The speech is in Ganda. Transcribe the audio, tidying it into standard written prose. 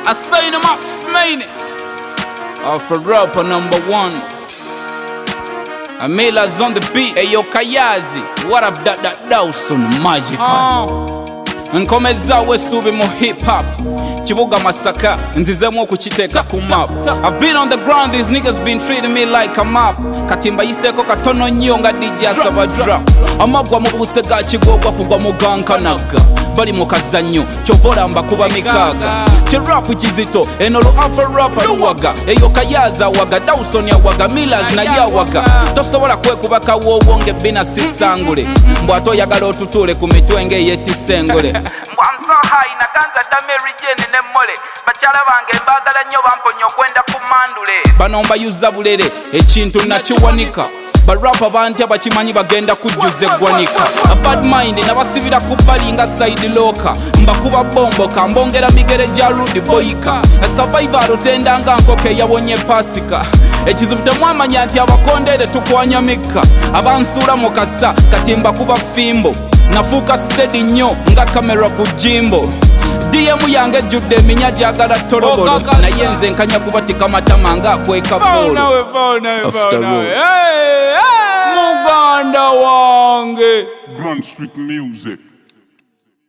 I St Maxi, mayne. For rapper number one. Amila's on the beat. Ayo Kayazi, what up that Dawson magic? Nkomeza wesubi mu hip hop. Kibuga Masaka, nzizemu okukiteeka ku map. I've been on the ground, these niggas been treating me like a map. Katimba yiseko katono nnyo nga DJ asaba drop. Amagwa mu buse ga kigogwa kugwa mu gankanaga. Bali mu kazannyo, kyovola mbakuba mikaaga. Kirap kizito, eno lu afro rapper luwaga. Eyo Kayaza waga, Dawson yawaga, Millers na yawaga. Tosobola kwekubaka wobonge bina sisangule. Mbwato yagala otutule ku mitwenge yetisengule. I'm so high naganza dameri jeni ne mole bachala bange mbagala nnyo bamponya okwenda ku mandule bano mbayuza bulere ekintu nakiwanika barapa banti abakimanyi bagenda kujjuza eggwanika a bad mind nabasibira ku bbali nga side loka mbakuba bomboka mbongera migere gya Rudy Boyka survivor otenda nga nkoke eyawonye pasika ekizibu temwamanya nti abakondere tukwanya mikka abansuula mu kasa kati mbakuba fimbo nafuuka steady nnyo nga kamera ku jimbo DM yange ejjudde eminya gyagala tolobolo naye nze nkanya kubatika matama nga akweka bolo Muganda wange Grand Street Music.